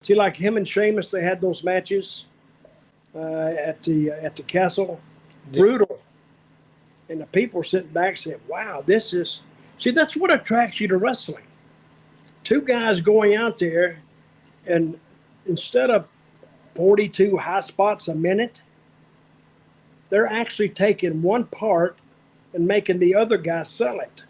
See, like him and Sheamus, they had those matches at the castle. Brutal. And the people sitting back said, wow, this is... See, that's what attracts you to wrestling. Two guys going out there, and instead of 42 high spots a minute, they're actually taking one part and making the other guy sell it.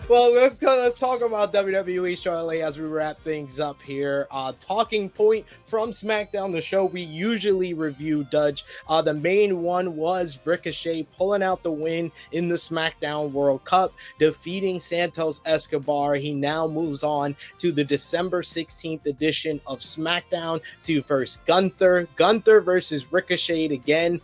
Well, let's talk about WWE shortly as we wrap things up here. Talking point from SmackDown, the show we usually review, Dutch. The main one was Ricochet pulling out the win in the SmackDown World Cup, defeating Santos Escobar. He now moves on to the December 16th edition of SmackDown to face Gunther. Gunther versus Ricochet again.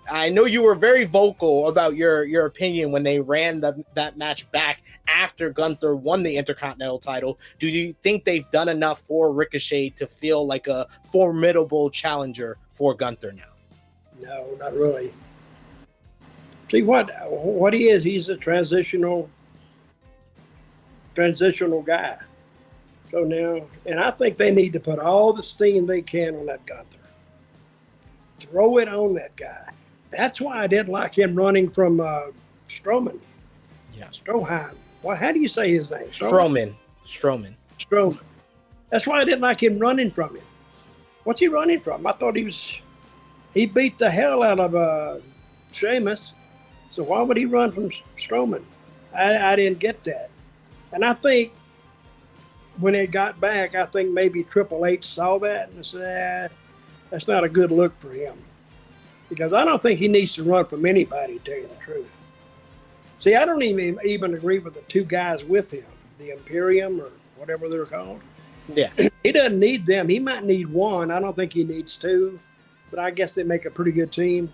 I know you were very vocal about your opinion when they ran that match back after Gunther won the Intercontinental title. Do you think they've done enough for Ricochet to feel like a formidable challenger for Gunther now? No, not really. See what he is. He's a transitional guy. So now, and I think they need to put all the steam they can on that Gunther. Throw it on that guy. That's why I didn't like him running from Strowman. Yeah. Stroheim. How do you say his name? Strowman. That's why I didn't like him running from him. What's he running from? I thought he beat the hell out of Sheamus. So why would he run from Strowman? I didn't get that. And I think when it got back, I think maybe Triple H saw that and said, that's not a good look for him. Because I don't think he needs to run from anybody, to tell you the truth. See, I don't even agree with the two guys with him, the Imperium or whatever they're called. Yeah. He doesn't need them. He might need one. I don't think he needs two. But I guess they make a pretty good team.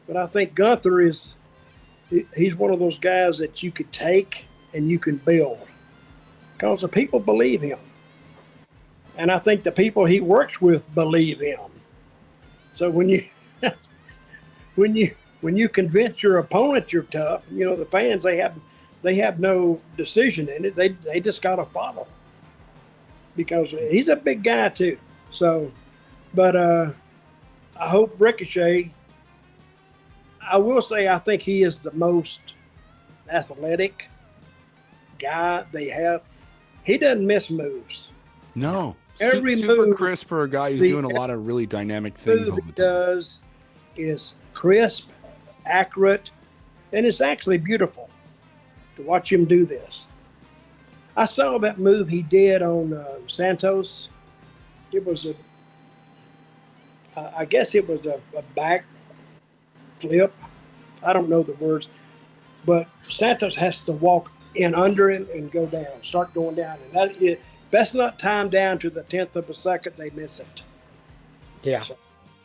But I think Gunther he's one of those guys that you could take and you can build. Because the people believe him. And I think the people he works with believe him. So when you convince your opponent you're tough, the fans they have no decision in it. They just gotta follow. Because he's a big guy too. So, but I hope Ricochet. I will say I think he is the most athletic guy they have. He doesn't miss moves. No. Every super move, crisp for a guy who's doing a lot of really dynamic things all the time. Does is crisp, accurate, and it's actually beautiful to watch him do this. I saw that move he did on Santos. It was I guess it was a back flip. I don't know the words, but Santos has to walk in under him and go down, start going down, and that's not timed down to the 10th of a second. They miss it. Yeah. So,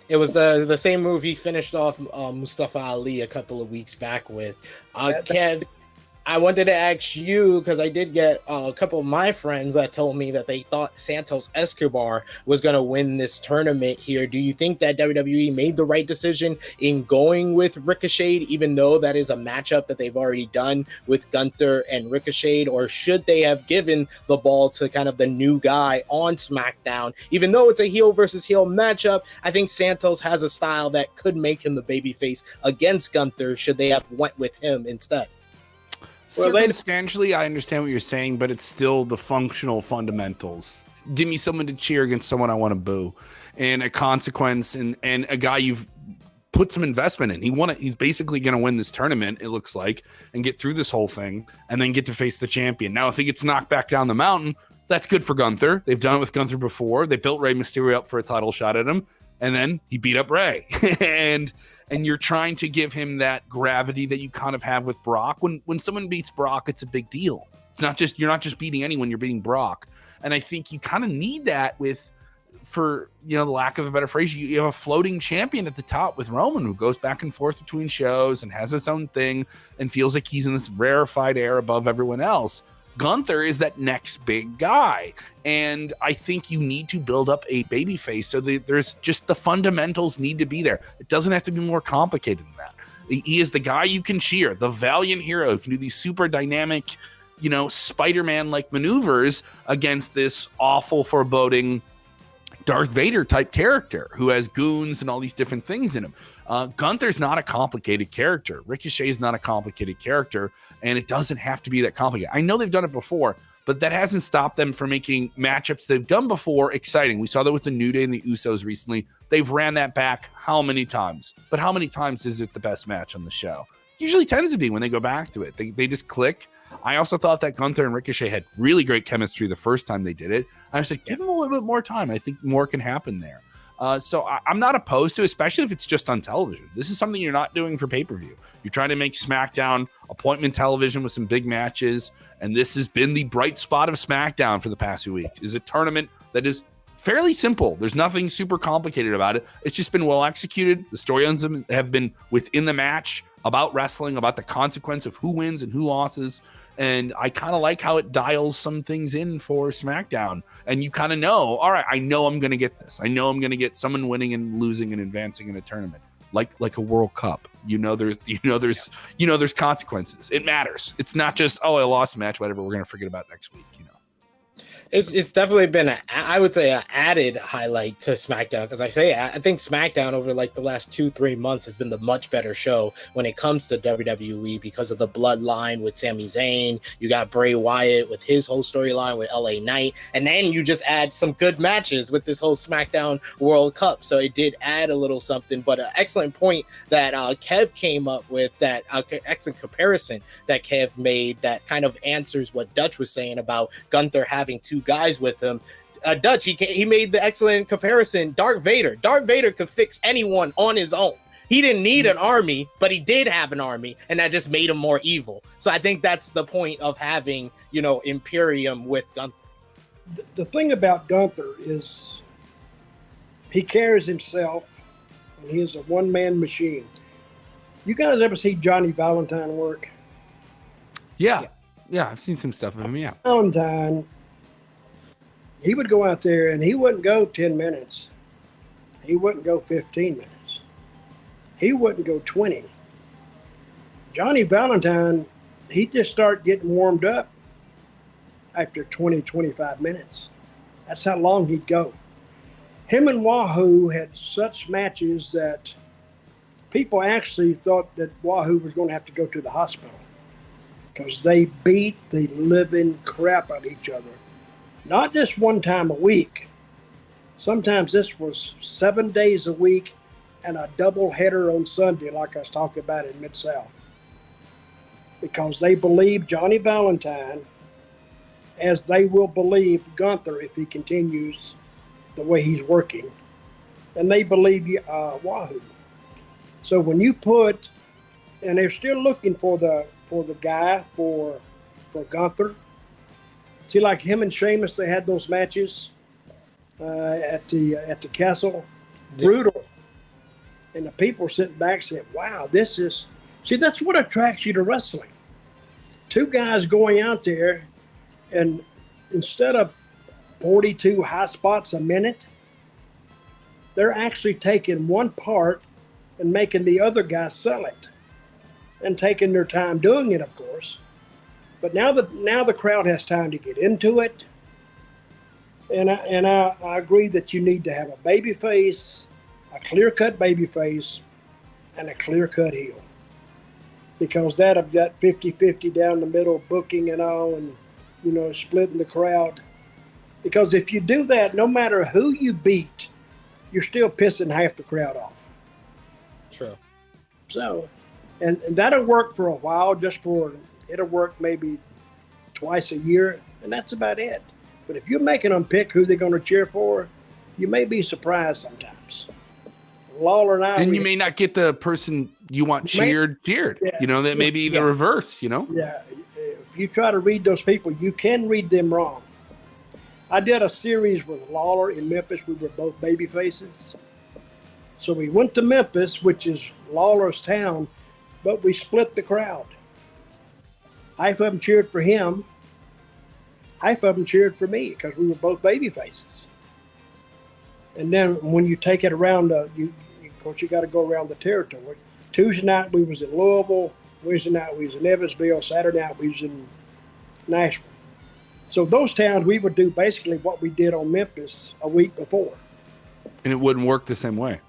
it was the same move he finished off Mustafa Ali a couple of weeks back with. Kev, I wanted to ask you, because I did get a couple of my friends that told me that they thought Santos Escobar was going to win this tournament here. Do you think that WWE made the right decision in going with Ricochet, even though that is a matchup that they've already done with Gunther and Ricochet, or should they have given the ball to kind of the new guy on SmackDown? Even though it's a heel versus heel matchup, I think Santos has a style that could make him the babyface against Gunther. Should they have went with him instead? Well, circumstantially, I understand what you're saying, but it's still the functional fundamentals. Give me someone to cheer against someone I want to boo, and a consequence, and a guy you've put some investment in. He's basically going to win this tournament, it looks like, and get through this whole thing, and then get to face the champion. Now, if he gets knocked back down the mountain, that's good for Gunther. They've done it with Gunther before. They built Rey Mysterio up for a title shot at him, and then he beat up Rey. And you're trying to give him that gravity that you kind of have with Brock. When someone beats Brock, it's a big deal. You're not just beating anyone, you're beating Brock. And I think you kind of need that for the lack of a better phrase, you have a floating champion at the top with Roman, who goes back and forth between shows and has his own thing and feels like he's in this rarefied air above everyone else. Gunther is that next big guy. And I think you need to build up a babyface so that there's just the fundamentals need to be there. It doesn't have to be more complicated than that. He is the guy you can cheer, the valiant hero who can do these super dynamic, Spider-Man-like maneuvers against this awful, foreboding Darth Vader type character who has goons and all these different things in him. Gunther's not a complicated character. Ricochet is not a complicated character, and it doesn't have to be that complicated. I know they've done it before, but that hasn't stopped them from making matchups they've done before exciting. We saw that with the New Day and the Usos recently. They've ran that back how many times? But how many times is it the best match on the show? Usually tends to be when they go back to it. They just click. I also thought that Gunther and Ricochet had really great chemistry the first time they did it. I said, give them a little bit more time. I think more can happen there. So I'm not opposed to, especially if it's just on television. This is something you're not doing for pay-per-view. You're trying to make SmackDown appointment television with some big matches, and this has been the bright spot of SmackDown for the past few weeks. Is a tournament that is fairly simple. There's nothing super complicated about it. It's just been well executed. The storylines have been within the match, about wrestling, about the consequence of who wins and who losses. And I kind of like how it dials some things in for SmackDown. And you kind of know, all right, I know I'm going to get this. I know I'm going to get someone winning and losing and advancing in a tournament, like a World Cup. There's consequences. It matters. It's not just, oh, I lost a match, whatever. We're going to forget about next week. It's definitely been, I would say, an added highlight to SmackDown, because I think SmackDown over like the last 2-3 months has been the much better show when it comes to WWE because of the bloodline with Sami Zayn. You got Bray Wyatt with his whole storyline with LA Knight, and then you just add some good matches with this whole SmackDown World Cup. So it did add a little something, but an excellent point that Kev came up with, that excellent comparison that Kev made that kind of answers what Dutch was saying about Gunther having two guys with him. Dutch, he made the excellent comparison. Darth Vader could fix anyone on his own. He didn't need an army, but he did have an army, and that just made him more evil. So I think that's the point of having, Imperium with Gunther. The thing about Gunther is he carries himself, and he is a one-man machine. You guys ever see Johnny Valentine work? Yeah, I've seen some stuff of him, yeah. Valentine, he would go out there and he wouldn't go 10 minutes. He wouldn't go 15 minutes. He wouldn't go 20. Johnny Valentine, he'd just start getting warmed up after 20, 25 minutes. That's how long he'd go. Him and Wahoo had such matches that people actually thought that Wahoo was going to have to go to the hospital because they beat the living crap out of each other. Not just one time a week. Sometimes this was 7 days a week and a double header on Sunday, like I was talking about in Mid-South. Because they believe Johnny Valentine, as they will believe Gunther if he continues the way he's working. And they believe Wahoo. So when you put, and they're still looking for the guy for Gunther. See, like him and Sheamus, they had those matches at the castle, brutal, and the people sitting back said, "Wow, this is." See, that's what attracts you to wrestling. Two guys going out there, and instead of 42 high spots a minute, they're actually taking one part and making the other guy sell it, and taking their time doing it, of course. But now the crowd has time to get into it, and I agree that you need to have a baby face, a clear-cut baby face, and a clear-cut heel, because that have got 50-50 down the middle booking and all, and splitting the crowd. Because if you do that, no matter who you beat, you're still pissing half the crowd off. True. So, and that'll work for a while, it'll work maybe twice a year, and that's about it. But if you're making them pick who they're going to cheer for, you may be surprised sometimes. Lawler and I... And you may not get the person you want cheered. Yeah, that may be the reverse, Yeah, if you try to read those people, you can read them wrong. I did a series with Lawler in Memphis. We were both baby faces. So we went to Memphis, which is Lawler's town, but we split the crowd. Half of them cheered for him, half of them cheered for me because we were both baby faces. And then when you take it around, of course, you got to go around the territory. Tuesday night we was in Louisville. Wednesday night we was in Evansville. Saturday night we was in Nashville. So those towns we would do basically what we did on Memphis a week before. And it wouldn't work the same way.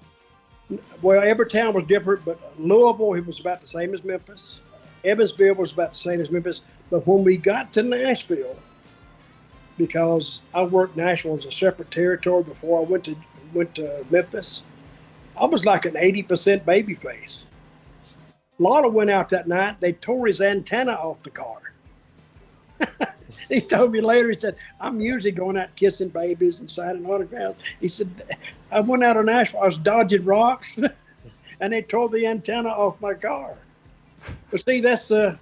Well, every town was different, but Louisville, it was about the same as Memphis. Evansville was about the same as Memphis. But when we got to Nashville, because I worked Nashville as a separate territory before I went to Memphis, I was like an 80% baby face. Lawler went out that night. They tore his antenna off the car. He told me later, he said, I'm usually going out kissing babies and signing autographs. He said, I went out of Nashville, I was dodging rocks, and they tore the antenna off my car. But see, that's the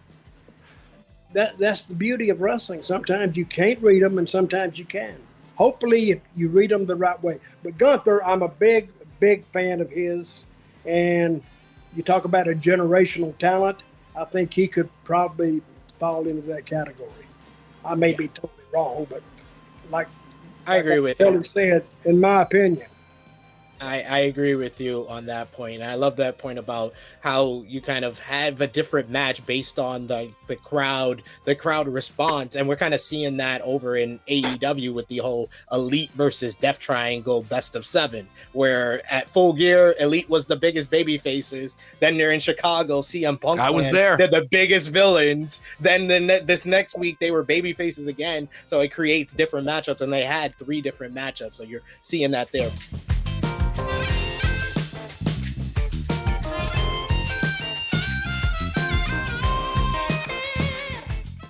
beauty of wrestling. Sometimes you can't read them, and sometimes you can. Hopefully, if you read them the right way. But Gunther, I'm a big fan of his. And you talk about a generational talent, I think he could probably fall into that category. I may be totally wrong, but I agree with you. Said, in my opinion. I agree with you on that point. And I love that point about how you kind of have a different match based on the crowd response. And we're kind of seeing that over in AEW with the whole Elite versus Death Triangle best of 7, where at Full Gear, Elite was the biggest baby faces. Then they're in Chicago, CM Punk. I was there. They're the biggest villains. Then this next week, they were baby faces again. So it creates different matchups, and they had 3 different matchups. So you're seeing that there.